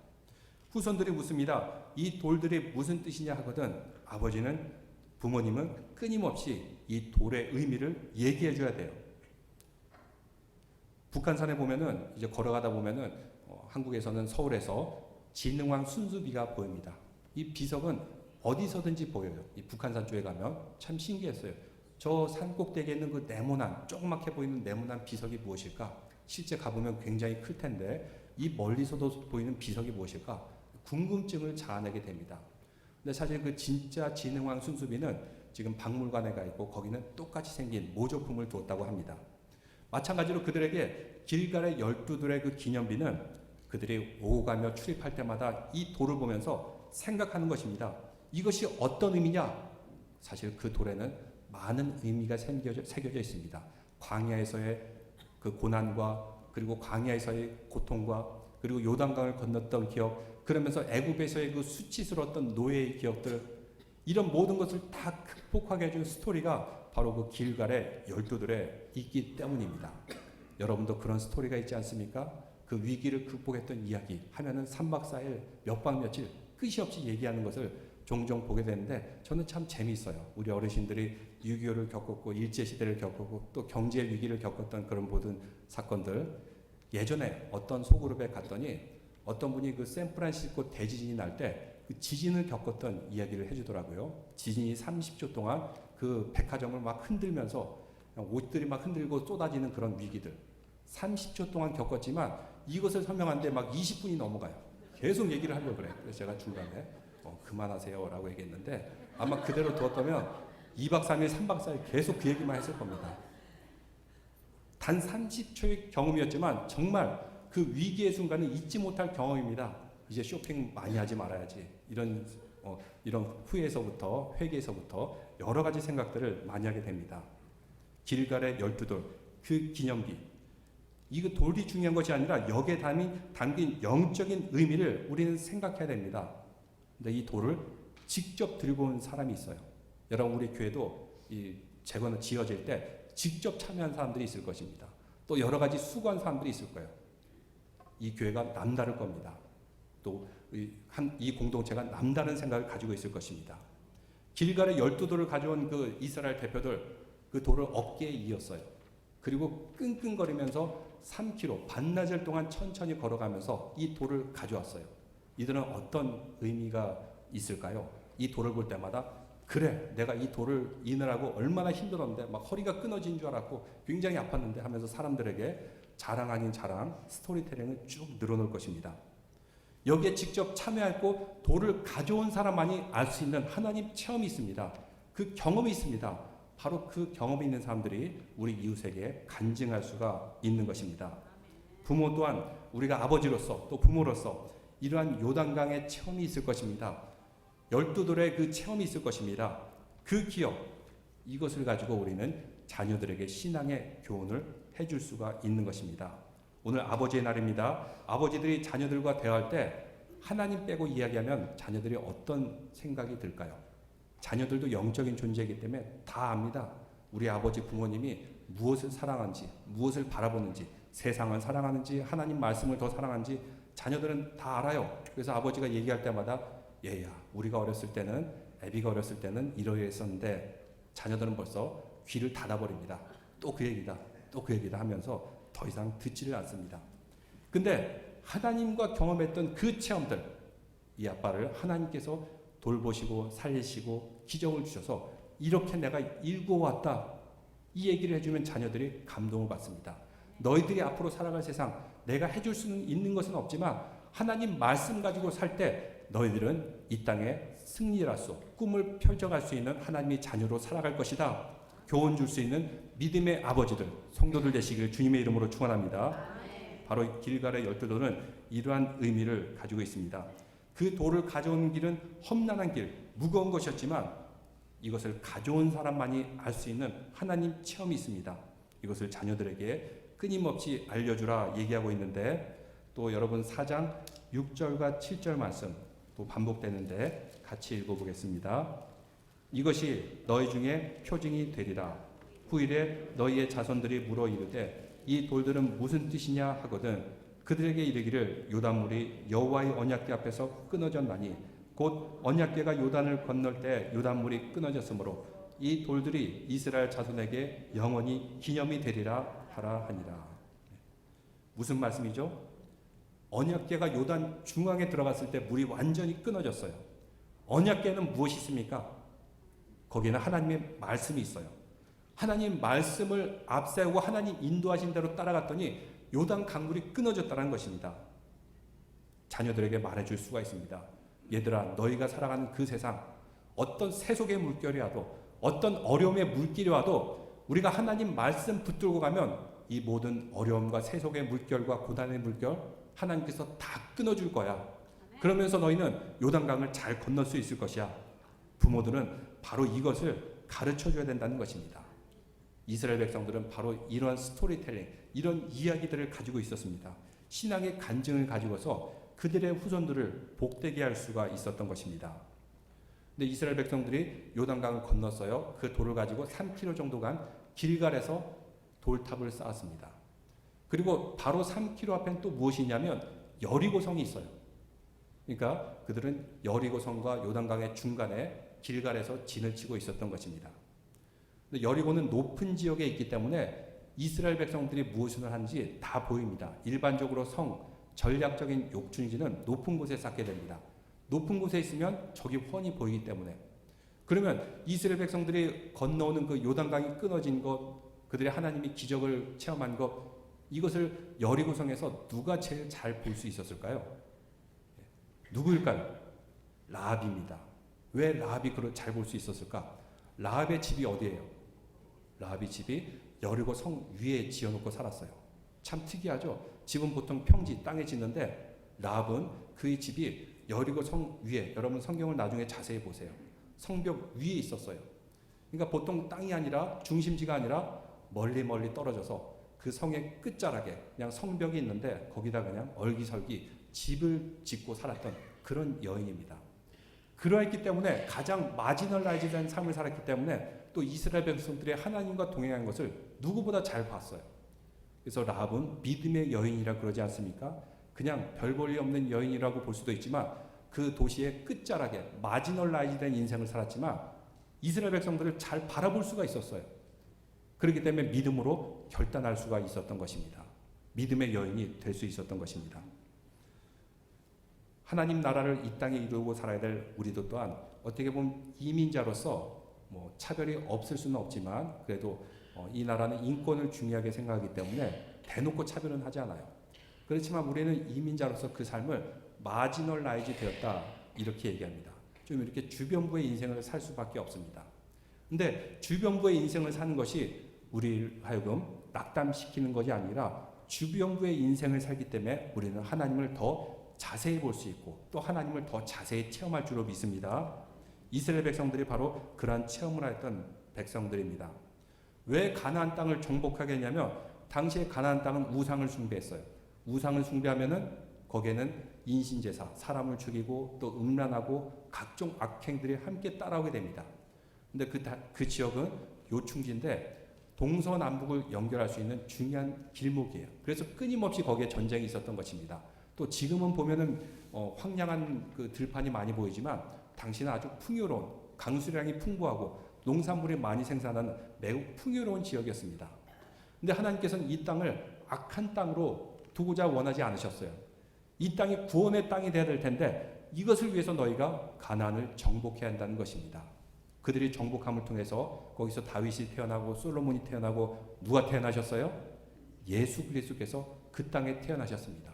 후손들이 묻습니다. 이 돌들이 무슨 뜻이냐 하거든 부모님은 끊임없이 이 돌의 의미를 얘기해 줘야 돼요. 북한산에 보면은 이제 걸어가다 보면은 한국에서는 서울에서 진흥왕 순수비가 보입니다. 이 비석은 어디서든지 보여요. 이 북한산 쪽에 가면 참 신기했어요. 저 산 꼭대기에 있는 그 네모난 조그맣게 보이는 네모난 비석이 무엇일까? 실제 가보면 굉장히 클 텐데 이 멀리서도 보이는 비석이 무엇일까? 궁금증을 자아내게 됩니다. 근데 사실 그 진짜 진흥왕 순수비는 지금 박물관에 가 있고 거기는 똑같이 생긴 모조품을 두었다고 합니다. 마찬가지로 그들에게 길갈의 12돌의 그 기념비는 그들이 오고 가며 출입할 때마다 이 돌을 보면서 생각하는 것입니다. 이것이 어떤 의미냐? 사실 그 돌에는 많은 의미가 새겨져 있습니다. 광야에서의 그 고난과 그리고 광야에서의 고통과 그리고 요단강을 건넜던 기억, 그러면서 애굽에서의 그 수치스러웠던 노예의 기억들, 이런 모든 것을 다 극복하게 해준 스토리가 바로 그 길갈의 12돌에 있기 때문입니다. 여러분도 그런 스토리가 있지 않습니까? 그 위기를 극복했던 이야기 하면은 3박 4일 몇 박 며칠 끝이 없이 얘기하는 것을 종종 보게 되는데 저는 참 재미있어요. 우리 어르신들이 6.25를 겪었고 일제시대를 겪었고 또 경제 위기를 겪었던 그런 모든 사건들, 예전에 어떤 소그룹에 갔더니 어떤 분이 그 샌프란시스코 대지진이 날 때 그 지진을 겪었던 이야기를 해주더라고요. 지진이 30초 동안 그 백화점을 막 흔들면서 옷들이 막 흔들고 쏟아지는 그런 위기들 30초 동안 겪었지만 이것을 설명하는데 막 20분이 넘어가요. 계속 얘기를 하려고 그래요. 그래서 제가 중간에 그만하세요 라고 얘기했는데 아마 그대로 두었다면 2박 3일 3박 4일 계속 그 얘기만 했을 겁니다. 단 30초의 경험이었지만 정말 그 위기의 순간을 잊지 못할 경험입니다. 이제 쇼핑 많이 하지 말아야지, 이런 후회에서부터 회개에서부터 여러 가지 생각들을 많이 하게 됩니다. 길갈의 12돌 그 기념비, 이거 돌이 중요한 것이 아니라 여기에 담긴 영적인 의미를 우리는 생각해야 됩니다. 근데 이 돌을 직접 들고 온 사람이 있어요. 여러분 우리 교회도 이 재건을 지어질 때 직접 참여한 사람들이 있을 것입니다. 또 여러 가지 수고한 사람들이 있을 거예요. 이 교회가 남다를 겁니다. 또 이 공동체가 남다른 생각을 가지고 있을 것입니다. 길갈의 12돌을 가져온 그 이스라엘 대표들 그 돌을 어깨에 이었어요. 그리고 끙끙거리면서 3km 반나절 동안 천천히 걸어가면서 이 돌을 가져왔어요. 이들은 어떤 의미가 있을까요? 이 돌을 볼 때마다 그래 내가 이 돌을 이느라고 얼마나 힘들었는데 막 허리가 끊어진 줄 알았고 굉장히 아팠는데 하면서 사람들에게 자랑 아닌 자랑, 스토리텔링을 쭉 늘어놓을 것입니다. 여기에 직접 참여했고 돌을 가져온 사람만이 알 수 있는 하나님 체험이 있습니다. 그 경험이 있습니다. 바로 그 경험이 있는 사람들이 우리 이웃에게 간증할 수가 있는 것입니다. 부모 또한 우리가 아버지로서 또 부모로서 이러한 요단강의 체험이 있을 것입니다. 12돌의 그 체험이 있을 것입니다. 그 기억, 이것을 가지고 우리는 자녀들에게 신앙의 교훈을 해줄 수가 있는 것입니다. 오늘 아버지의 날입니다. 아버지들이 자녀들과 대화할 때 하나님 빼고 이야기하면 자녀들이 어떤 생각이 들까요? 자녀들도 영적인 존재이기 때문에 다 압니다. 우리 아버지 부모님이 무엇을 사랑하는지, 무엇을 바라보는지, 세상을 사랑하는지, 하나님 말씀을 더 사랑하는지 자녀들은 다 알아요. 그래서 아버지가 얘기할 때마다 얘야, 우리가 어렸을 때는, 애비가 어렸을 때는 이러했었는데 자녀들은 벌써 귀를 닫아버립니다. 또 그 얘기다, 또 그 얘기다 하면서 더 이상 듣지를 않습니다. 근데 하나님과 경험했던 그 체험들, 이 아빠를 하나님께서 돌보시고 살리시고 기적을 주셔서 이렇게 내가 읽어왔다, 이 얘기를 해주면 자녀들이 감동을 받습니다. 너희들이 앞으로 살아갈 세상 내가 해줄 수 있는 것은 없지만 하나님 말씀 가지고 살 때 너희들은 이 땅에 승리할 수, 꿈을 펼쳐갈 수 있는 하나님의 자녀로 살아갈 것이다. 교훈 줄 수 있는 믿음의 아버지들, 성도들 되시길 주님의 이름으로 축원합니다. 바로 길갈의 12돌은 이러한 의미를 가지고 있습니다. 그 돌을 가져온 길은 험난한 길, 무거운 것이었지만 이것을 가져온 사람만이 알 수 있는 하나님 체험이 있습니다. 이것을 자녀들에게 끊임없이 알려주라 얘기하고 있는데 또 여러분 4장 6절과 7절 말씀 또 반복되는데 같이 읽어보겠습니다. 이것이 너희 중에 표징이 되리라. 후일에 너희의 자손들이 물어 이르되 이 돌들은 무슨 뜻이냐 하거든 그들에게 이르기를 요단물이 여호와의 언약궤 앞에서 끊어졌나니 곧 언약궤가 요단을 건널 때 요단물이 끊어졌으므로 이 돌들이 이스라엘 자손에게 영원히 기념이 되리라 하라 하니라. 무슨 말씀이죠? 언약궤가 요단 중앙에 들어갔을 때 물이 완전히 끊어졌어요. 언약궤는 무엇이 있습니까? 거기에는 하나님의 말씀이 있어요. 하나님 말씀을 앞세우고 하나님 인도하신 대로 따라갔더니 요단 강물이 끊어졌다는 것입니다. 자녀들에게 말해줄 수가 있습니다. 얘들아, 너희가 살아가는 그 세상, 어떤 세속의 물결이 와도, 어떤 어려움의 물길이 와도 우리가 하나님 말씀 붙들고 가면 이 모든 어려움과 세속의 물결과 고단의 물결 하나님께서 다 끊어줄 거야. 그러면서 너희는 요단강을 잘 건널 수 있을 것이야. 부모들은 바로 이것을 가르쳐줘야 된다는 것입니다. 이스라엘 백성들은 바로 이런 스토리텔링, 이런 이야기들을 가지고 있었습니다. 신앙의 간증을 가지고서 그들의 후손들을 복되게 할 수가 있었던 것입니다. 근데 이스라엘 백성들이 요단강을 건넜어요. 그 돌을 가지고 3km 정도 간 길갈에서 돌탑을 쌓았습니다. 그리고 바로 3km 앞엔 또 무엇이 있냐면 여리고성이 있어요. 그러니까 그들은 여리고성과 요단강의 중간에 길갈에서 진을 치고 있었던 것입니다. 근데 여리고는 높은 지역에 있기 때문에 이스라엘 백성들이 무엇을 하는지 다 보입니다. 일반적으로 전략적인 욕충지는 높은 곳에 쌓게 됩니다. 높은 곳에 있으면 적이 훤히 보이기 때문에. 그러면 이스라엘 백성들이 건너오는 그 요단강이 끊어진 것, 그들의 하나님이 기적을 체험한 것, 이것을 여리고성에서 누가 제일 잘 볼 수 있었을까요? 누구일까요? 라합입니다. 왜 라합이 잘 볼 수 있었을까? 라합의 집이 어디예요? 라합의 집이 여리고 성 위에 지어놓고 살았어요. 참 특이하죠? 집은 보통 평지 땅에 짓는데 라합은 그의 집이 여리고 성 위에, 여러분 성경을 나중에 자세히 보세요. 성벽 위에 있었어요. 그러니까 보통 땅이 아니라 중심지가 아니라 멀리 떨어져서 그 성의 끝자락에 그냥 성벽이 있는데 거기다 그냥 얼기설기 집을 짓고 살았던 그런 여인입니다. 그러했기 때문에 가장 마지널라이즈된 삶을 살았기 때문에 또 이스라엘 백성들의 하나님과 동행한 것을 누구보다 잘 봤어요. 그래서 라합은 믿음의 여인이라 그러지 않습니까? 그냥 별 볼일 없는 여인이라고 볼 수도 있지만 그 도시의 끝자락에 마지널라이즈된 인생을 살았지만 이스라엘 백성들을 잘 바라볼 수가 있었어요. 그렇기 때문에 믿음으로 결단할 수가 있었던 것입니다. 믿음의 여인이 될 수 있었던 것입니다. 하나님 나라를 이 땅에 이루고 살아야 될 우리도 또한 어떻게 보면 이민자로서 차별이 없을 수는 없지만 그래도 이 나라는 인권을 중요하게 생각하기 때문에 대놓고 차별은 하지 않아요. 그렇지만 우리는 이민자로서 그 삶을 마지널라이즈 되었다 이렇게 얘기합니다. 좀 이렇게 주변부의 인생을 살 수밖에 없습니다. 근데 주변부의 인생을 사는 것이 우리를 하여금 낙담시키는 것이 아니라 주변부의 인생을 살기 때문에 우리는 하나님을 더 자세히 볼 수 있고 또 하나님을 더 자세히 체험할 줄로 믿습니다. 이스라엘 백성들이 바로 그러한 체험을 했던 백성들입니다. 왜 가나안 땅을 정복하게 했냐면 당시에 가나안 땅은 우상을 숭배했어요. 우상을 숭배하면은 거기에는 인신제사, 사람을 죽이고 또 음란하고 각종 악행들이 함께 따라오게 됩니다. 근데 그 지역은 요충지인데 동서남북을 연결할 수 있는 중요한 길목이에요. 그래서 끊임없이 거기에 전쟁이 있었던 것입니다. 또 지금은 보면은 황량한 그 들판이 많이 보이지만 당시는 아주 풍요로운 강수량이 풍부하고 농산물이 많이 생산하는 매우 풍요로운 지역이었습니다. 근데 하나님께서는 이 땅을 악한 땅으로 두고자 원하지 않으셨어요. 이 땅이 구원의 땅이 되어야 될 텐데 이것을 위해서 너희가 가나안을 정복해야 한다는 것입니다. 그들이 정복함을 통해서 거기서 다윗이 태어나고 솔로몬이 태어나고 누가 태어나셨어요? 예수 그리스도께서 그 땅에 태어나셨습니다.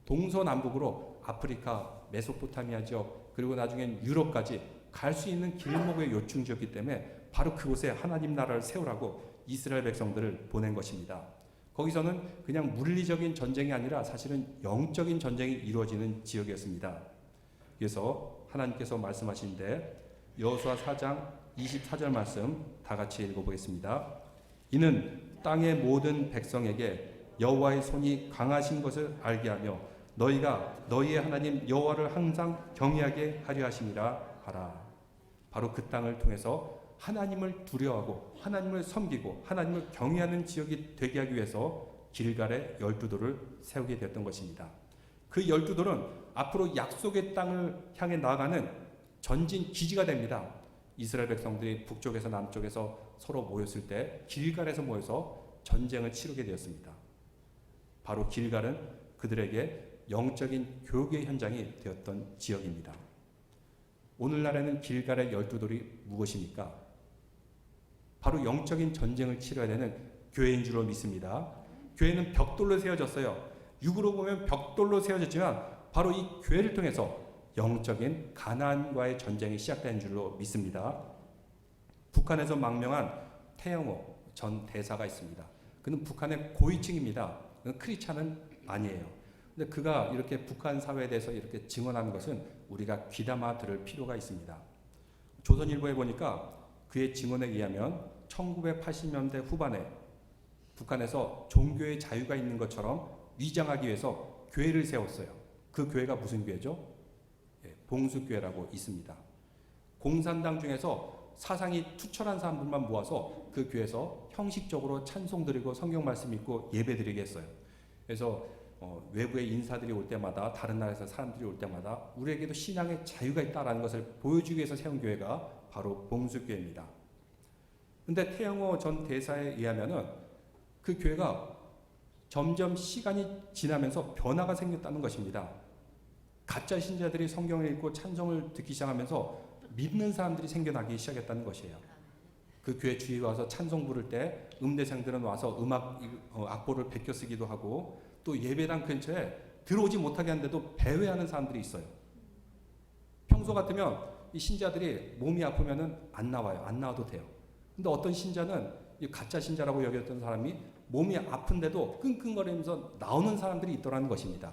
동서남북으로 아프리카, 메소포타미아 지역 그리고 나중엔 유럽까지 갈 수 있는 길목의 요충지였기 때문에 바로 그곳에 하나님 나라를 세우라고 이스라엘 백성들을 보낸 것입니다. 거기서는 그냥 물리적인 전쟁이 아니라 사실은 영적인 전쟁이 이루어지는 지역이었습니다. 그래서 하나님께서 말씀하시는데 여호수아 4장 24절 말씀 다 같이 읽어보겠습니다. 이는 땅의 모든 백성에게 여호와의 손이 강하신 것을 알게 하며 너희가 너희의 하나님 여호와를 항상 경외하게 하려 하심이라 하라. 바로 그 땅을 통해서 하나님을 두려워하고 하나님을 섬기고 하나님을 경외하는 지역이 되게 하기 위해서 길갈에 12돌을 세우게 되었던 것입니다. 그 12돌은 앞으로 약속의 땅을 향해 나아가는 전진 기지가 됩니다. 이스라엘 백성들이 북쪽에서 남쪽에서 서로 모였을 때 길갈에서 모여서 전쟁을 치르게 되었습니다. 바로 길갈은 그들에게 영적인 교육의 현장이 되었던 지역입니다. 오늘날에는 길갈의 12돌이 무엇입니까? 바로 영적인 전쟁을 치러야 되는 교회인 줄로 믿습니다. 교회는 벽돌로 세워졌어요. 육으로 보면 벽돌로 세워졌지만 바로 이 교회를 통해서 영적인 가나안과의 전쟁이 시작된 줄로 믿습니다. 북한에서 망명한 태영호 전 대사가 있습니다. 그는 북한의 고위층입니다. 그는 크리스찬은 아니에요. 근데 그가 이렇게 북한 사회에 대해서 이렇게 증언하는 것은 우리가 귀담아 들을 필요가 있습니다. 조선일보에 보니까 그의 증언에 의하면 1980년대 후반에 북한에서 종교의 자유가 있는 것처럼 위장하기 위해서 교회를 세웠어요. 그 교회가 무슨 교회죠? 봉수교회라고 있습니다. 공산당 중에서 사상이 투철한 사람들만 모아서 그 교회에서 형식적으로 찬송 드리고 성경 말씀 읽고 예배 드리게 했어요. 그래서 외부의 인사들이 올 때마다, 다른 나라에서 사람들이 올 때마다 우리에게도 신앙의 자유가 있다는 것을 보여주기 위해서 세운 교회가 바로 봉수교회입니다. 근데 태영호 전 대사에 의하면은 그 교회가 점점 시간이 지나면서 변화가 생겼다는 것입니다. 가짜 신자들이 성경을 읽고 찬송을 듣기 시작하면서 믿는 사람들이 생겨나기 시작했다는 것이에요. 그 교회 주위에 와서 찬송 부를 때 음대생들은 와서 악보를 베껴 쓰기도 하고, 또 예배당 근처에 들어오지 못하게 하는데도 배회하는 사람들이 있어요. 평소 같으면 이 신자들이 몸이 아프면은 안 나와요. 안 나와도 돼요. 근데 어떤 신자는 이 가짜 신자라고 여겼던 사람이 몸이 아픈데도 끙끙거리면서 나오는 사람들이 있더라는 것입니다.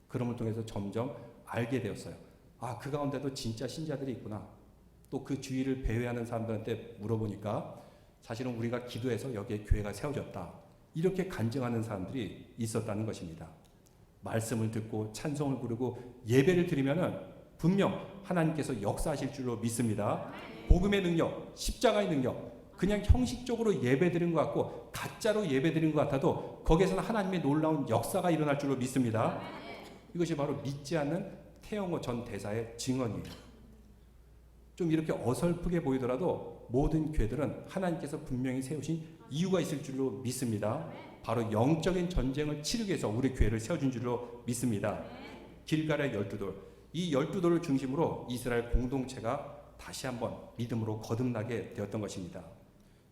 그럼을 통해서 점점 알게 되었어요. 아, 그 가운데도 진짜 신자들이 있구나. 또 그 주위를 배회하는 사람들한테 물어보니까 사실은 우리가 기도해서 여기에 교회가 세워졌다. 이렇게 간증하는 사람들이 있었다는 것입니다. 말씀을 듣고 찬송을 부르고 예배를 드리면은 분명 하나님께서 역사하실 줄로 믿습니다. 복음의 능력, 십자가의 능력, 그냥 형식적으로 예배드린 것 같고 가짜로 예배드린 것 같아도 거기에서는 하나님의 놀라운 역사가 일어날 줄로 믿습니다. 이것이 바로 믿지 않는 태영호 전 대사의 증언이에요. 좀 이렇게 어설프게 보이더라도 모든 교회들은 하나님께서 분명히 세우신 이유가 있을 줄로 믿습니다. 바로 영적인 전쟁을 치르기 위해서 우리 교회를 세워준 줄로 믿습니다. 길갈의 12돌, 이 12돌을 중심으로 이스라엘 공동체가 다시 한번 믿음으로 거듭나게 되었던 것입니다.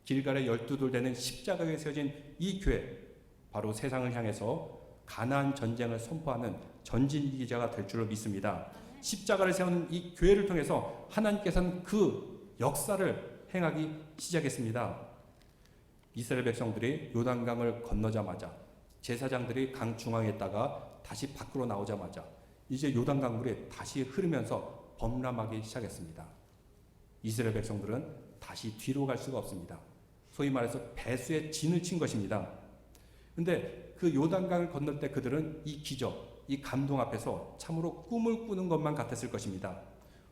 길갈의 12돌 되는 십자가에 세워진 이 교회, 바로 세상을 향해서 가나안 전쟁을 선포하는 전진기자가 될 줄로 믿습니다. 십자가를 세우는 이 교회를 통해서 하나님께서는 그 역사를 행하기 시작했습니다. 이스라엘 백성들이 요단강을 건너자마자 제사장들이 강 중앙에 있다가 다시 밖으로 나오자마자 이제 요단강 물이 다시 흐르면서 범람하기 시작했습니다. 이스라엘 백성들은 다시 뒤로 갈 수가 없습니다. 소위 말해서 배수의 진을 친 것입니다. 근데 그 요단강을 건널 때 그들은 이 기적, 이 감동 앞에서 참으로 꿈을 꾸는 것만 같았을 것입니다.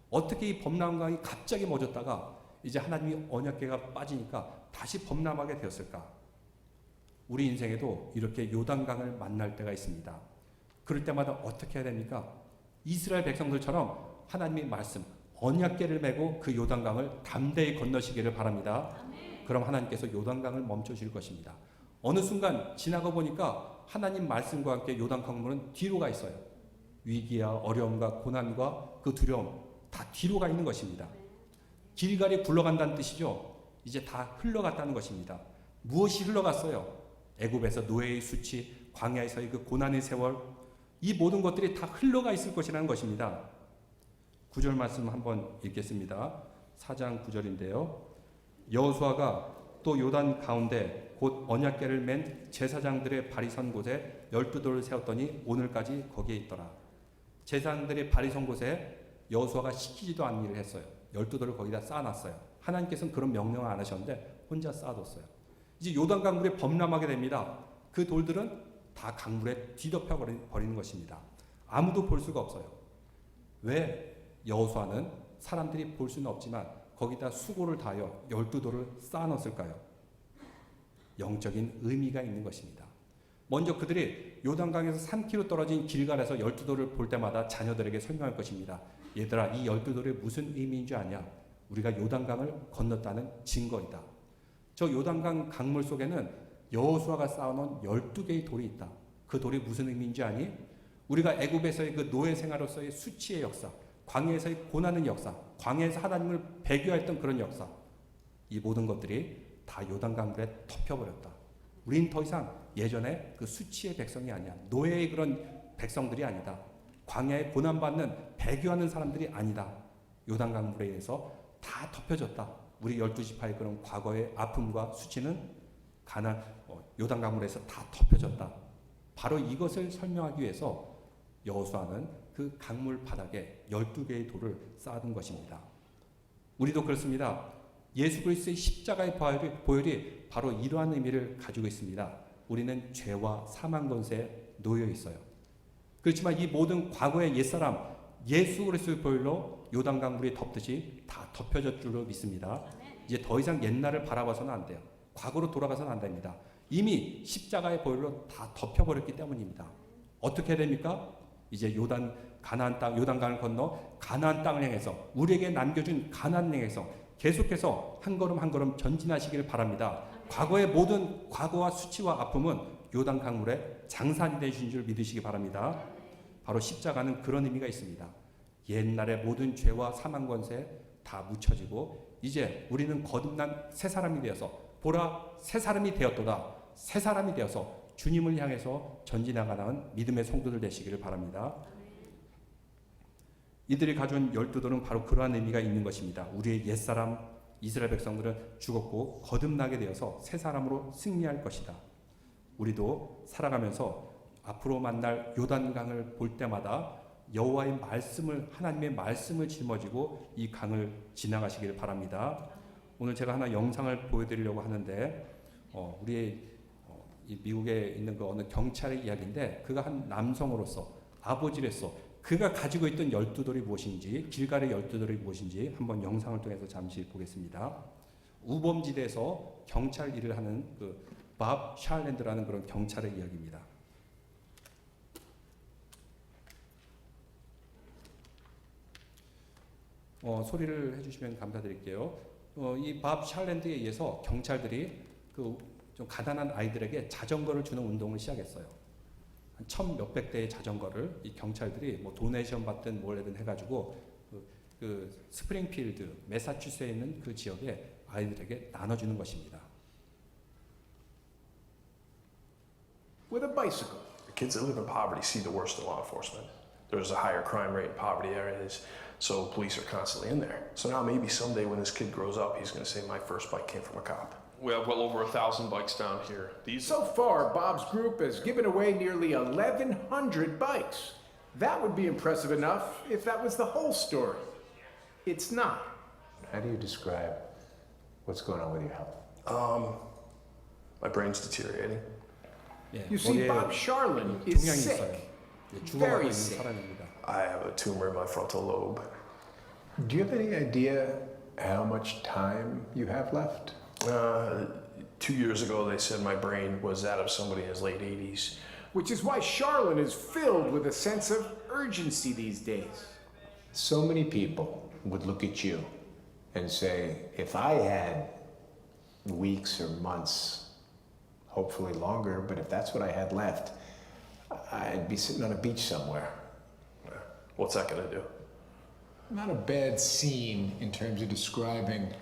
어떻게 이 범람강이 갑자기 멎었다가 이제 하나님이 언약궤가 빠지니까 다시 범람하게 되었을까? 우리 인생에도 이렇게 요단강을 만날 때가 있습니다. 그럴 때마다 어떻게 해야 됩니까? 이스라엘 백성들처럼 하나님의 말씀, 언약궤를 메고 그 요단강을 담대히 건너시기를 바랍니다. 그럼 하나님께서 요단강을 멈춰주실 것입니다. 어느 순간 지나가 보니까 하나님 말씀과 함께 요단강 물은 뒤로 가 있어요. 위기와 어려움과 고난과 그 두려움 다 뒤로 가 있는 것입니다. 길갈이 굴러간다는 뜻이죠. 이제 다 흘러갔다는 것입니다. 무엇이 흘러갔어요? 애굽에서 노예의 수치, 광야에서의 그 고난의 세월, 이 모든 것들이 다 흘러가 있을 것이라는 것입니다. 9절 말씀 한번 읽겠습니다. 4장 9절인데요. 여호수아가 또 요단 가운데 곧 언약궤를 맨 제사장들의 발이 선 곳에 12돌을 세웠더니 오늘까지 거기에 있더라. 제사장들의 발이 선 곳에 여호수아가 시키지도 않은 일을 했어요. 12돌을 거기다 쌓아놨어요. 하나님께서는 그런 명령을 안 하셨는데 혼자 쌓아뒀어요. 이제 요단 강물에 범람하게 됩니다. 그 돌들은 다 강물에 뒤덮여 버리는 것입니다. 아무도 볼 수가 없어요. 왜 여호수아는 사람들이 볼 수는 없지만 거기다 수고를 다하여 12돌을 쌓아놨을까요? 영적인 의미가 있는 것입니다. 먼저 그들이 요단강에서 3km 떨어진 길갈에서 12돌을 볼 때마다 자녀들에게 설명할 것입니다. 얘들아, 이 12돌이 무슨 의미인 줄 아냐? 우리가 요단강을 건넜다는 증거이다. 저 요단강 강물 속에는 여호수아가 쌓아놓은 12개의 돌이 있다. 그 돌이 무슨 의미인지 아니? 우리가 애굽에서의 그 노예 생활로서의 수치의 역사, 광야에서의 고난의 역사, 광야에서 하나님을 배교했던 그런 역사, 이 모든 것들이 다 요단강물에 덮여버렸다. 우린 더 이상 예전에 그 수치의 백성이 아니야. 노예의 그런 백성들이 아니다. 광야에 고난받는 배교하는 사람들이 아니다. 요단강물에 의해서 다 덮여졌다. 우리 12지파의 그런 과거의 아픔과 수치는 요단강물에서 다 덮여졌다. 바로 이것을 설명하기 위해서 여호수아는 그 강물 바닥에 12개의 돌을 쌓아둔 것입니다. 우리도 그렇습니다. 예수 그리스도의 십자가의 보혈이 바로 이러한 의미를 가지고 있습니다. 우리는 죄와 사망 권세에 놓여 있어요. 그렇지만 이 모든 과거의 옛사람 예수 그리스도의 보혈로 요단강물이 덮듯이 다 덮여질 줄로 믿습니다. 이제 더 이상 옛날을 바라봐서는 안 돼요. 과거로 돌아가서는 안 됩니다. 이미 십자가의 보혈로 다 덮여버렸기 때문입니다. 어떻게 됩니까? 이제 가나안 땅, 요단강을 건너 가나안 땅을 향해서 우리에게 남겨준 가나안을 향해서 계속해서 한 걸음 한 걸음 전진하시길 바랍니다. 과거의 모든 과거와 수치와 아픔은 요단강물에 장산이 되신 줄 믿으시기 바랍니다. 바로 십자가는 그런 의미가 있습니다. 옛날의 모든 죄와 사망 권세 다 묻혀지고 이제 우리는 거듭난 새 사람이 되어서 보라 새 사람이 되었도다. 새 사람이 되어서 주님을 향해서 전진하가는 믿음의 성도들 되시기를 바랍니다. 이들이 가져온 12돌은 바로 그러한 의미가 있는 것입니다. 우리의 옛사람 이스라엘 백성들은 죽었고 거듭나게 되어서 새 사람으로 승리할 것이다. 우리도 살아가면서 앞으로 만날 요단강을 볼 때마다 여호와의 말씀을 하나님의 말씀을 짊어지고 이 강을 지나가시길 바랍니다. 오늘 제가 하나 영상을 보여드리려고 하는데 이 미국에 있는 그 어느 경찰의 이야기인데 그가 한 남성으로서 아버지로서 그가 가지고 있던 12돌이 무엇인지 길갈의 12돌이 무엇인지 한번 영상을 통해서 잠시 보겠습니다. 우범지대에서 경찰 일을 하는 그 밥 샬랜드라는 그런 경찰의 이야기입니다. 소리를 해주시면 감사드릴게요. 이 밥 샬랜드에 의해서 경찰들이 그 좀 가난한 아이들에게 자전거를 주는 운동을 시작했어요. 한 1,몇백 대의 자전거를 이 경찰들이 뭐 도네이션 받든 뭐래든 해가지고 그 스프링필드, 매사추세츠에 있는 그 지역에 아이들에게 나눠주는 것입니다. With a bicycle. The kids that live in poverty see the worst of law enforcement. There's a higher crime rate in poverty areas, so police are constantly in there. So now maybe someday when this kid grows up, he's going to say, my first bike came from a cop. We have well over 1,000 bikes down here. So far, Bob's group has given away nearly 1,100 bikes. That would be impressive enough if that was the whole story. It's not. How do you describe what's going on with your health? My brain's deteriorating. 예, You see, 머리에 Bob Charlin is 종양이 있어요. sick. 예, 죽어가고 Very 있는 sick. 사람입니다. I have a tumor in my frontal lobe. Do you have any idea how much time you have left? 2 years ago, they said my brain was that of somebody in his late 80s. Which is why Charlin is filled with a sense of urgency these days. So many people would look at you and say, if I had weeks or months, hopefully longer, but if that's what I had left, I'd be sitting on a beach somewhere. What's that going to do? Not a bad scene in terms of describing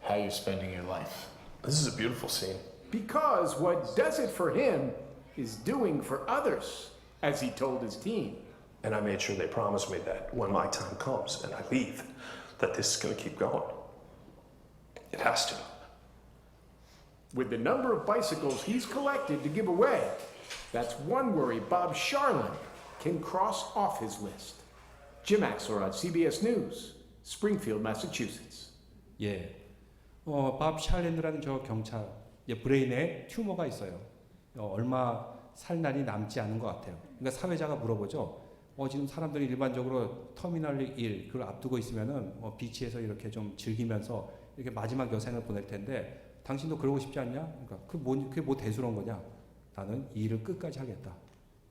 how you're spending your life. This is a beautiful scene. Because what does it for him is doing for others, as he told his team. And I made sure they promised me that when my time comes and I leave, that this is going to keep going. It has to. With the number of bicycles he's collected to give away, that's one worry Bob Charlin can cross off his list. Jim Axelrod, CBS News, Springfield, Massachusetts. 예, 밥 샬랜드라는 저 경찰, 브레인에 튜머가 있어요. 얼마 살 날이 남지 않은 것 같아요. 그러니까 사회자가 물어보죠. 지금 사람들이 일반적으로 터미널 1 그걸 앞두고 있으면은 비치에서 이렇게 좀 즐기면서 이렇게 마지막 여생을 보낼 텐데 당신도 그러고 싶지 않냐? 그러니까 그게 뭐 대수로운 거냐? 나는 이 일을 끝까지 하겠다.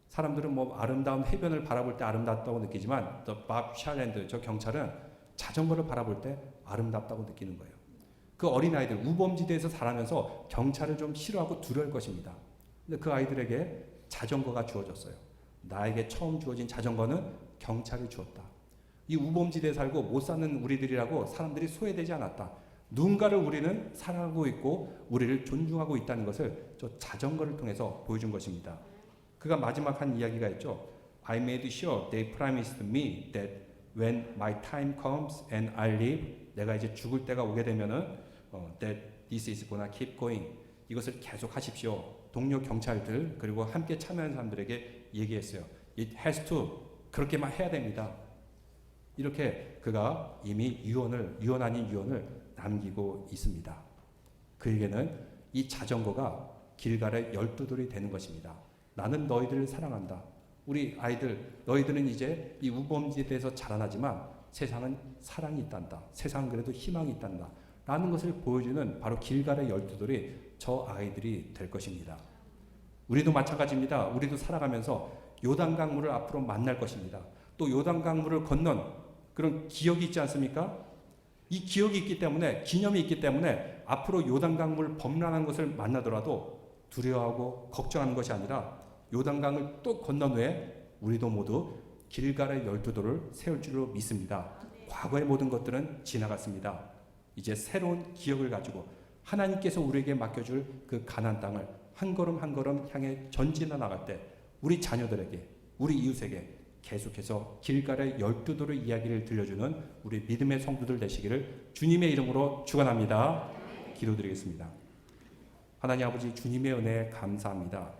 사람들은 뭐 아름다운 해변을 바라볼 때 아름답다고 느끼지만 밥 샬랜드 저 경찰은 자전거를 바라볼 때 아름답다고 느끼는 거예요. 그 어린아이들 우범지대에서 자라면서 경찰을 좀 싫어하고 두려울 것입니다. 근데 그 아이들에게 자전거가 주어졌어요. 나에게 처음 주어진 자전거는 경찰이 주었다. 이 우범지대에 살고 못 사는 우리들이라고 사람들이 소외되지 않았다. 누군가를 우리는 사랑하고 있고 우리를 존중하고 있다는 것을 저 자전거를 통해서 보여준 것입니다. 그가 마지막 한 이야기가 있죠. I made sure they promised me that when my time comes and I live, 내가 이제 죽을 때가 오게 되면은 that this is gonna keep going. 이것을 계속 하십시오. 동료 경찰들 그리고 함께 참여한 사람들에게 얘기했어요. It has to. 그렇게만 해야 됩니다. 이렇게 그가 이미 유언 아닌 유언을 남기고 있습니다. 그에게는 이 자전거가 길갈의 12돌이 되는 것입니다. 나는 너희들을 사랑한다. 우리 아이들, 너희들은 이제 이 우범지대에서 자라나지만 세상은 사랑이 있단다. 세상은 그래도 희망이 있단다. 라는 것을 보여주는 바로 길갈의 12돌이 저 아이들이 될 것입니다. 우리도 마찬가지입니다. 우리도 살아가면서 요단강물을 앞으로 만날 것입니다. 또 요단강물을 건넌 그런 기억이 있지 않습니까? 이 기억이 있기 때문에, 기념이 있기 때문에 앞으로 요단강물 범람한 것을 만나더라도 두려워하고 걱정하는 것이 아니라 요단강을 또 건넌 후에 우리도 모두 길갈의 12돌을 세울 줄로 믿습니다. 과거의 모든 것들은 지나갔습니다. 이제 새로운 기억을 가지고 하나님께서 우리에게 맡겨줄 그 가나안 땅을 한 걸음 한 걸음 향해 전진해 나갈 때 우리 자녀들에게, 우리 이웃에게 계속해서 길갈의 12돌의 이야기를 들려주는 우리 믿음의 성도들 되시기를 주님의 이름으로 축원합니다. 기도드리겠습니다. 하나님 아버지, 주님의 은혜에 감사합니다.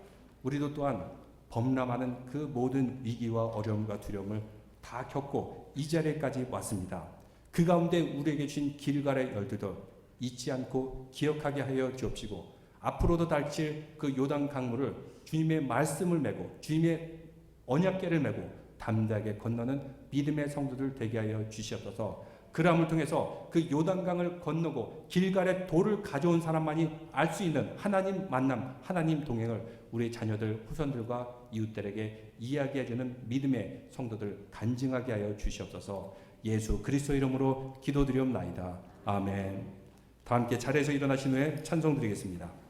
우리도 또한 범람하는 그 모든 위기와 어려움과 두려움을 다 겪고 이 자리까지 왔습니다. 그 가운데 우리에게 주신 길갈의 12돌 잊지 않고 기억하게 하여 주옵시고 앞으로도 닥칠 그 요단 강물을 주님의 말씀을 메고 주님의 언약궤를 메고 담대하게 건너는 믿음의 성도들 되게 하여 주시옵소서. 그람을 통해서 그 요단강을 건너고 길갈의 돌을 가져온 사람만이 알 수 있는 하나님 만남, 하나님 동행을 우리 자녀들, 후손들과 이웃들에게 이야기해주는 믿음의 성도들 간증하게 하여 주시옵소서. 예수 그리스도 이름으로 기도드리옵나이다. 아멘. 다 함께 자리에서 일어나신 후에 찬송 드리겠습니다.